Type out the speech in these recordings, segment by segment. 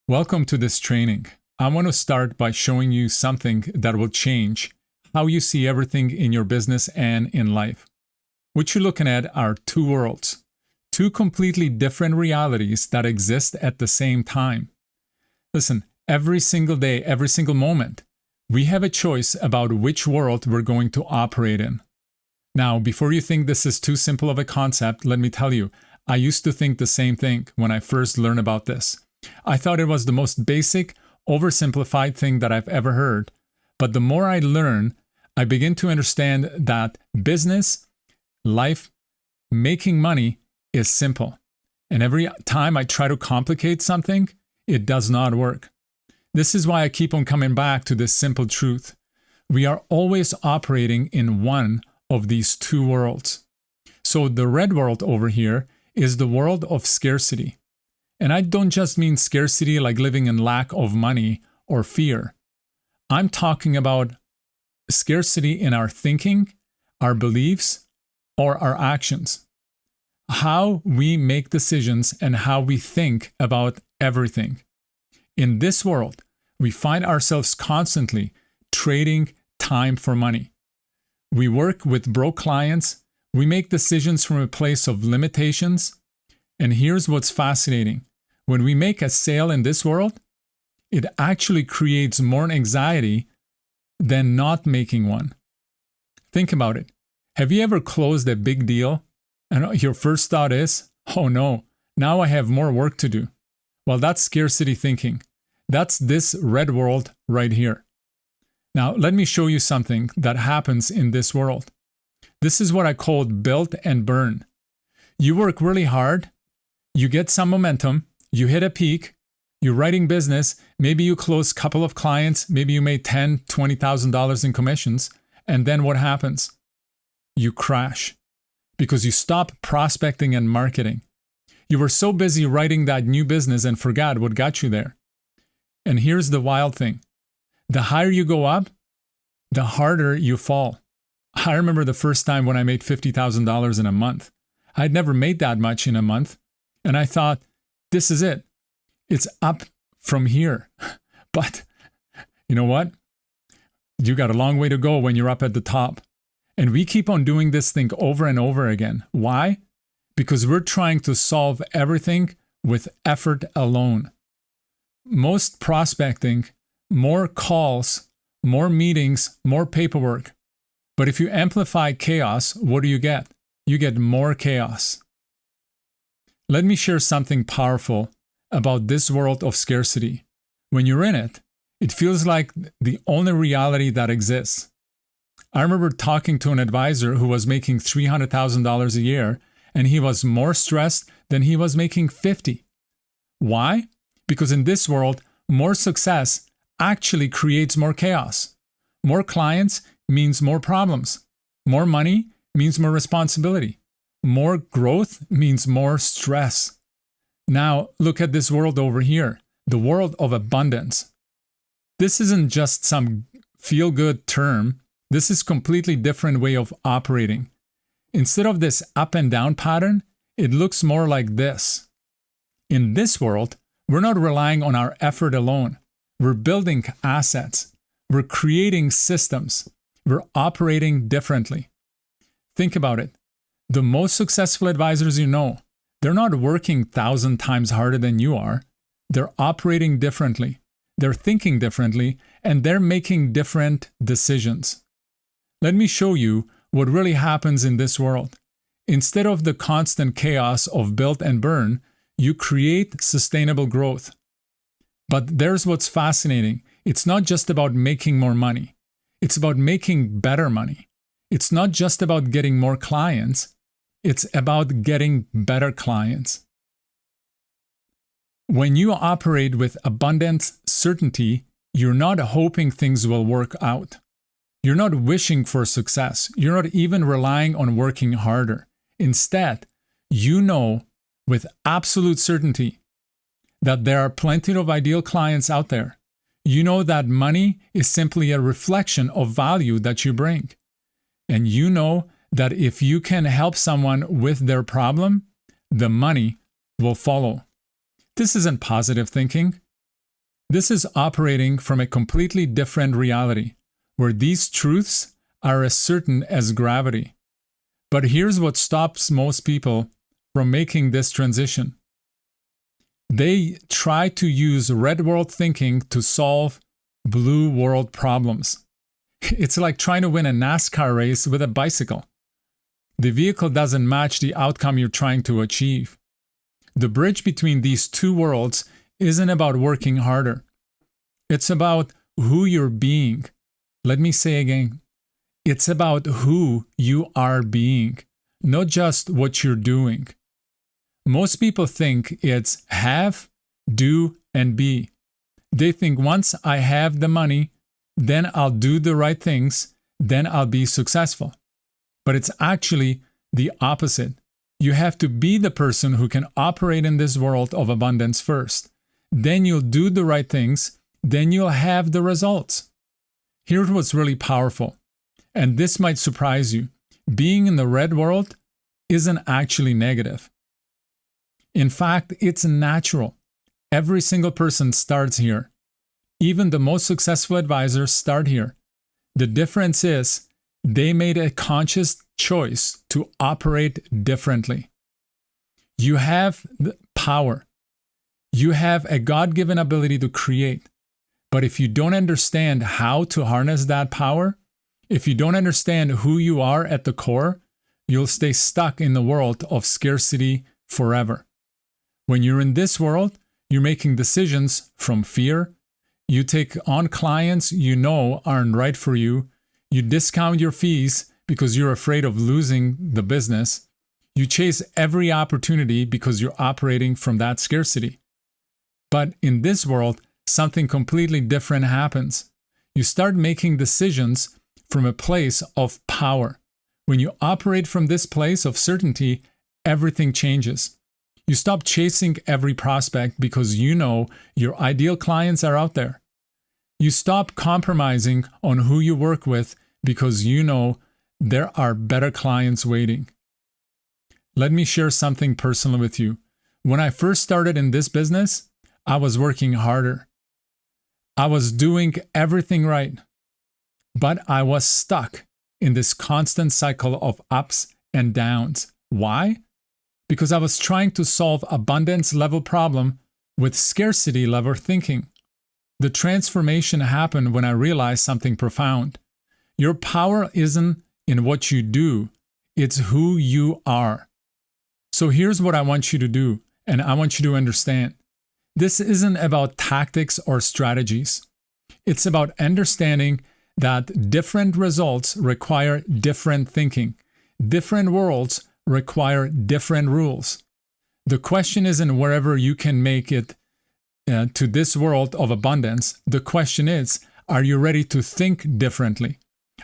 Welcome to this training. I want to start by showing you something that will change how you see everything in your business and in life. What you're looking at are two worlds, two completely different realities that exist at the same time. Listen, every single day, every single moment, we have a choice about which world we're going to operate in. Now, before you think this is too simple of a concept, let me tell you, I used to think the same thing when I first learned about this. I thought it was the most basic, oversimplified thing that I've ever heard. But the more I learn, I begin to understand that business, life, making money is simple. And every time I try to complicate something, it does not work. This is why I keep on coming back to this simple truth. We are always operating in one of these two worlds. So the red world over here is the world of scarcity. And I don't just mean scarcity like living in lack of money or fear. I'm talking about scarcity in our thinking, our beliefs, or our actions. How we make decisions and how we think about everything. In this world, we find ourselves constantly trading time for money. We work with broke clients. We make decisions from a place of limitations. And here's what's fascinating. When we make a sale in this world, it actually creates more anxiety than not making one. Think about it. Have you ever closed a big deal and your first thought is, oh no, now I have more work to do? Well, that's scarcity thinking. That's this red world right here. Now, let me show you something that happens in this world. This is what I call build and burn. You work really hard, you get some momentum, you hit a peak, you're writing business, maybe you close a couple of clients, maybe you made $10,000, $20,000 in commissions, and then what happens? You crash because you stop prospecting and marketing. You were so busy writing that new business and forgot what got you there. And here's the wild thing. The higher you go up, the harder you fall. I remember the first time when I made $50,000 in a month. I'd never made that much in a month, and I thought, this is it. It's up from here. But you know what? You got a long way to go when you're up at the top. And we keep on doing this thing over and over again. Why? Because we're trying to solve everything with effort alone. Most prospecting, more calls, more meetings, more paperwork. But if you amplify chaos, what do you get? You get more chaos. Let me share something powerful about this world of scarcity. When you're in it, it feels like the only reality that exists. I remember talking to an advisor who was making $300,000 a year, and he was more stressed than he was making 50. Why? Because in this world, more success actually creates more chaos. More clients means more problems. More money means more responsibility. More growth means more stress. Now, look at this world over here, the world of abundance. This isn't just some feel-good term. This is a completely different way of operating. Instead of this up and down pattern, it looks more like this. In this world, we're not relying on our effort alone. We're building assets. We're creating systems. We're operating differently. Think about it. The most successful advisors you know, they're not working 1,000 times harder than you are. They're operating differently. They're thinking differently, and they're making different decisions. Let me show you what really happens in this world. Instead of the constant chaos of build and burn, you create sustainable growth. But there's what's fascinating. It's not just about making more money. It's about making better money. It's not just about getting more clients. It's about getting better clients. When you operate with abundant certainty, you're not hoping things will work out. You're not wishing for success. You're not even relying on working harder. Instead, you know with absolute certainty that there are plenty of ideal clients out there. You know that money is simply a reflection of value that you bring. And you know that if you can help someone with their problem, the money will follow. This isn't positive thinking. This is operating from a completely different reality, where these truths are as certain as gravity. But here's what stops most people from making this transition. They try to use red world thinking to solve blue world problems. It's like trying to win a NASCAR race with a bicycle. The vehicle doesn't match the outcome you're trying to achieve. The bridge between these two worlds isn't about working harder. It's about who you're being. Let me say again, it's about who you are being, not just what you're doing. Most people think it's have, do, and be. They think once I have the money, then I'll do the right things, then I'll be successful. But it's actually the opposite. You have to be the person who can operate in this world of abundance first. Then you'll do the right things, then you'll have the results. Here's what's really powerful, and this might surprise you. Being in the red world isn't actually negative. In fact, it's natural. Every single person starts here. Even the most successful advisors start here. The difference is they made a conscious choice to operate differently. You have the power. You have a God-given ability to create. But if you don't understand how to harness that power, if you don't understand who you are at the core, you'll stay stuck in the world of scarcity forever. When you're in this world, you're making decisions from fear. You take on clients you know aren't right for you. You discount your fees because you're afraid of losing the business. You chase every opportunity because you're operating from that scarcity. But in this world, something completely different happens. You start making decisions from a place of power. When you operate from this place of certainty, everything changes. You stop chasing every prospect because you know your ideal clients are out there. You stop compromising on who you work with because you know there are better clients waiting. Let me share something personal with you. When I first started in this business, I was working harder. I was doing everything right, but I was stuck in this constant cycle of ups and downs. Why? Because I was trying to solve abundance level problem with scarcity level thinking. The transformation happened when I realized something profound. Your power isn't in what you do, it's who you are. So here's what I want you to do, and I want you to understand. This isn't about tactics or strategies. It's about understanding that different results require different thinking. Different worlds require different rules. The question isn't wherever you can make it to this world of abundance. The question is, are you ready to think differently?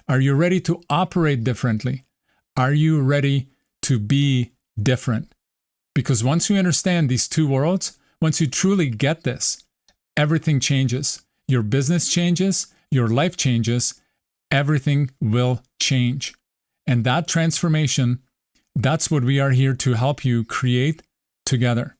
Are you ready to operate differently? Are you ready to be different? Because once you understand these two worlds, once you truly get this, everything changes. Your business changes, your life changes, everything will change. And that transformation, that's what we are here to help you create together.